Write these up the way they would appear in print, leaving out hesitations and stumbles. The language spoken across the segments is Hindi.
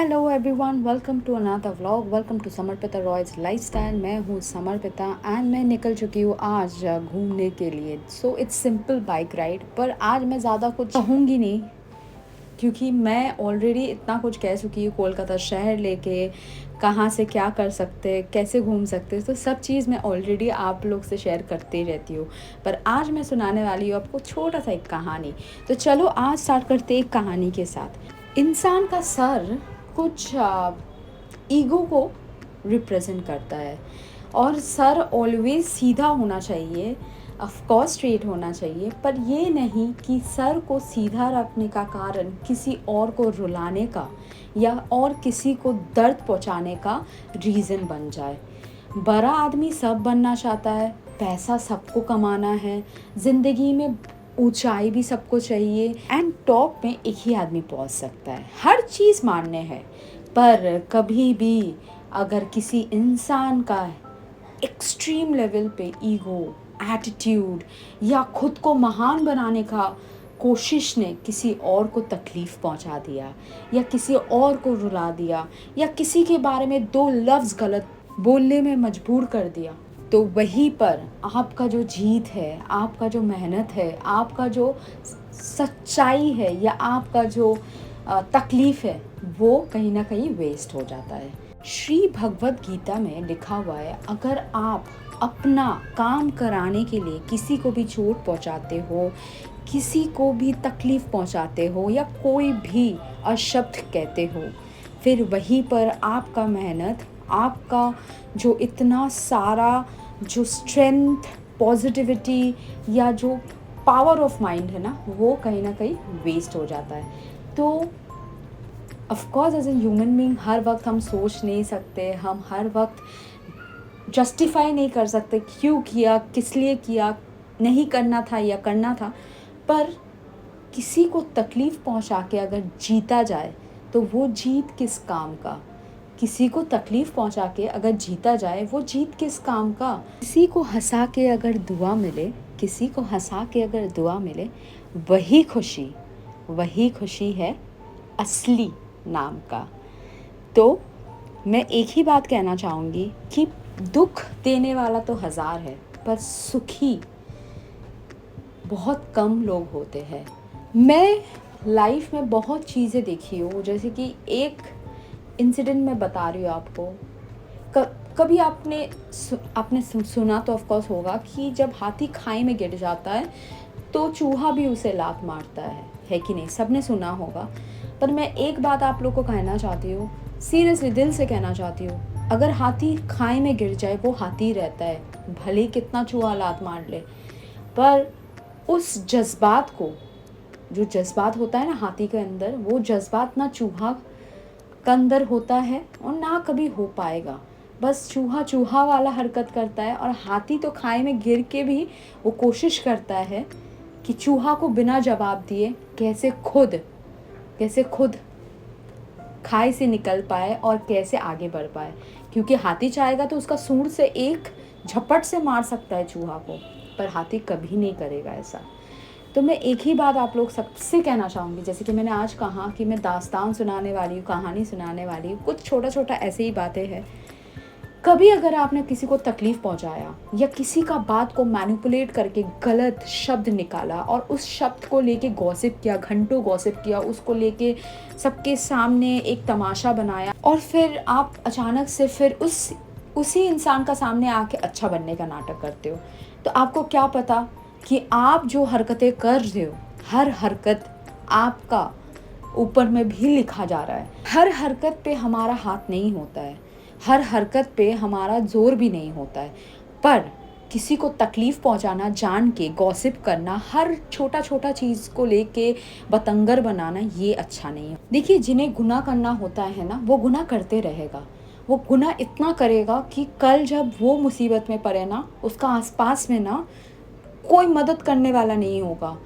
Hello everyone, welcome to another vlog. Welcome to Samarpita Roy's lifestyle. मैं हूँ समर्पिता एंड मैं निकल चुकी हूँ आज घूमने के लिए। So it's simple bike ride, पर आज मैं ज़्यादा कुछ कहूँगी नहीं क्योंकि मैं ऑलरेडी इतना कुछ कह चुकी हूँ। कोलकाता शहर लेके कहाँ से क्या कर सकते, कैसे घूम सकते, तो सब चीज़ मैं ऑलरेडी आप लोग से शेयर करते ही रहती हूँ। पर आज मैं सुनाने वाली हूँ आपको छोटा सा एक कहानी। तो चलो आज स्टार्ट करते एक कहानी के साथ। इंसान का सर कुछ ईगो को रिप्रेजेंट करता है और सर ऑलवेज सीधा होना चाहिए, ऑफ कोर्स स्ट्रेट होना चाहिए, पर ये नहीं कि सर को सीधा रखने का कारण किसी और को रुलाने का या और किसी को दर्द पहुंचाने का रीज़न बन जाए। बड़ा आदमी सब बनना चाहता है, पैसा सबको कमाना है, ज़िंदगी में ऊंचाई भी सबको चाहिए एंड टॉप में एक ही आदमी पहुंच सकता है। हर चीज़ मान्य है, पर कभी भी अगर किसी इंसान का एक्सट्रीम लेवल पे ईगो, एटीट्यूड या खुद को महान बनाने का कोशिश ने किसी और को तकलीफ़ पहुंचा दिया या किसी और को रुला दिया या किसी के बारे में दो लफ्ज़ गलत बोलने में मजबूर कर दिया, तो वहीं पर आपका जो जीत है, आपका जो मेहनत है, आपका जो सच्चाई है या आपका जो तकलीफ़ है, वो कहीं ना कहीं वेस्ट हो जाता है। श्री भगवत गीता में लिखा हुआ है, अगर आप अपना काम कराने के लिए किसी को भी चोट पहुंचाते हो, किसी को भी तकलीफ़ पहुंचाते हो या कोई भी अशब्द कहते हो, फिर वहीं पर आपका मेहनत, आपका जो इतना सारा जो स्ट्रेंथ, पॉजिटिविटी या जो पावर ऑफ माइंड है ना, वो कहीं ना कहीं वेस्ट हो जाता है। तो of course as a human being हर वक्त हम सोच नहीं सकते, हम हर वक्त जस्टिफाई नहीं कर सकते क्यों किया, किस लिए किया, नहीं करना था या करना था। पर किसी को तकलीफ़ पहुंचा के अगर जीता जाए तो वो जीत किस काम का? किसी को तकलीफ़ पहुंचा के अगर जीता जाए वो जीत किस काम का? किसी को हंसा के अगर दुआ मिले, किसी को हंसा के अगर दुआ मिले, वही खुशी है असली नाम का। तो मैं एक ही बात कहना चाहूँगी कि दुख देने वाला तो हज़ार है, पर सुखी बहुत कम लोग होते हैं। मैं लाइफ में बहुत चीज़ें देखी हूँ, जैसे कि एक इंसिडेंट मैं बता रही हूँ आपको। कभी आपने सुना तो ऑफ कोर्स होगा कि जब हाथी खाई में गिर जाता है तो चूहा भी उसे लात मारता है कि नहीं? सबने सुना होगा। पर मैं एक बात आप लोग को कहना चाहती हूँ, सीरियसली दिल से कहना चाहती हूँ, अगर हाथी खाई में गिर जाए वो हाथी रहता है, भले कितना चूहा लात मार ले, पर उस जज्बात को, जो जज्बात होता है ना हाथी के अंदर, वो जज्बात ना चूहा का अंदर होता है और ना कभी हो पाएगा। बस चूहा चूहा वाला हरकत करता है और हाथी तो खाई में गिर के भी वो कोशिश करता है कि चूहा को बिना जवाब दिए कैसे खुद खाई से निकल पाए और कैसे आगे बढ़ पाए। क्योंकि हाथी चाहेगा तो उसका सूंड से एक झपट से मार सकता है चूहा को, पर हाथी कभी नहीं करेगा ऐसा। तो मैं एक ही बात आप लोग सबसे कहना चाहूँगी, जैसे कि मैंने आज कहा कि मैं दास्तान सुनाने वाली हूँ, कहानी सुनाने वाली हूँ, कुछ छोटा छोटा ऐसे ही बातें हैं। कभी अगर आपने किसी को तकलीफ़ पहुंचाया या किसी का बात को मैनिपुलेट करके गलत शब्द निकाला और उस शब्द को लेके गॉसिप किया, घंटों गॉसिप किया, उसको लेके सबके सामने एक तमाशा बनाया और फिर आप अचानक से फिर उसी इंसान का सामने आके अच्छा बनने का नाटक करते हो, तो आपको क्या पता कि आप जो हरकतें कर रहे हो, हर हरकत आपका ऊपर में भी लिखा जा रहा है। हर हरकत पे हमारा हाथ नहीं होता है, हर हरकत पे हमारा जोर भी नहीं होता है, पर किसी को तकलीफ़ पहुंचाना, जान के गॉसिप करना, हर छोटा छोटा चीज़ को लेके बतंगर बनाना, ये अच्छा नहीं है। देखिए, जिन्हें गुनाह करना होता है ना, वो गुनाह करते रहेगा। वो गुनाह इतना करेगा कि कल जब वो मुसीबत में पड़े ना, उसका आसपास में ना कोई मदद करने वाला नहीं होगा।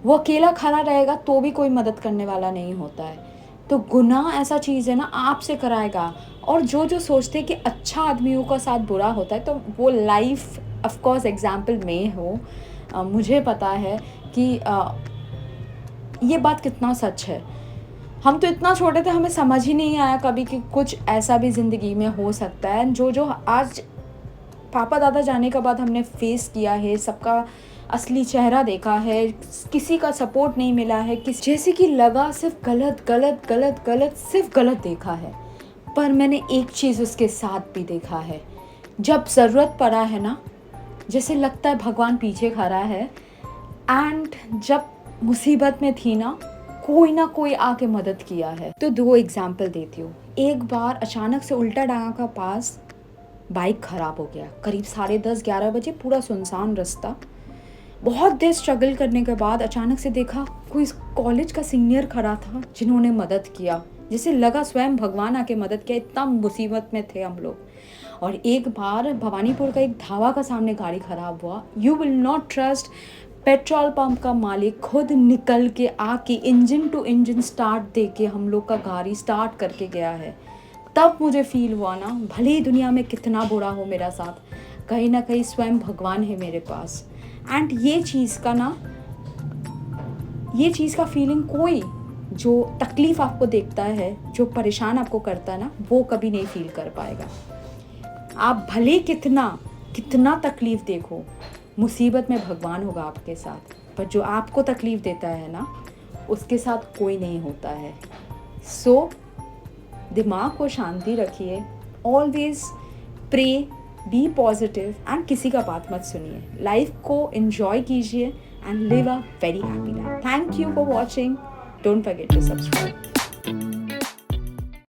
वो अकेला खड़ा रहेगा तो भी कोई मदद करने वाला नहीं होता है। तो गुनाह ऐसा चीज़ है ना, आपसे कराएगा। और जो सोचते हैं कि अच्छा आदमियों का साथ बुरा होता है, तो वो लाइफ ऑफ कोर्स एग्जाम्पल में मुझे पता है कि ये बात कितना सच है। हम तो इतना छोटे थे, हमें समझ ही नहीं आया कभी कि कुछ ऐसा भी ज़िंदगी में हो सकता है। जो आज पापा दादा जाने के बाद हमने फेस किया है, सबका असली चेहरा देखा है, किसी का सपोर्ट नहीं मिला है, किस जैसे कि लगा सिर्फ गलत गलत गलत गलत सिर्फ गलत देखा है। पर मैंने एक चीज़ उसके साथ भी देखा है, जब ज़रूरत पड़ा है ना, जैसे लगता है भगवान पीछे खड़ा है, एंड जब मुसीबत में थी ना कोई आके मदद किया है। तो 2 एग्जाम्पल देती हूँ। एक बार अचानक से उल्टा डांगा का पास बाइक ख़राब हो गया, करीब 10:30-11 बजे, पूरा सुनसान रास्ता। बहुत देर स्ट्रगल करने के बाद अचानक से देखा कोई कॉलेज का सीनियर खड़ा था जिन्होंने मदद किया, जैसे लगा स्वयं भगवान आके मदद किया, इतना मुसीबत में थे हम लोग। और एक बार भवानीपुर का एक ढाबा का सामने गाड़ी ख़राब हुआ, you will not trust, petrol pump का मालिक खुद निकल के आके इंजन टू इंजन स्टार्ट दे के हम लोग का गाड़ी स्टार्ट करके गया है। तब मुझे फील हुआ ना, भले ही दुनिया में कितना बुरा हो मेरा साथ, कहीं ना कहीं स्वयं भगवान है मेरे पास। एंड ये चीज़ का फीलिंग कोई जो तकलीफ़ आपको देखता है, जो परेशान आपको करता है ना, वो कभी नहीं फील कर पाएगा। आप भले कितना कितना तकलीफ़ देखो, मुसीबत में भगवान होगा आपके साथ, पर जो आपको तकलीफ़ देता है ना, उसके साथ कोई नहीं होता है। सो दिमाग को शांति रखिए, always pray, be positive, and किसी का बात मत सुनिए, लाइफ को एंजॉय कीजिए and live a very happy life. Thank you for watching, don't forget to subscribe.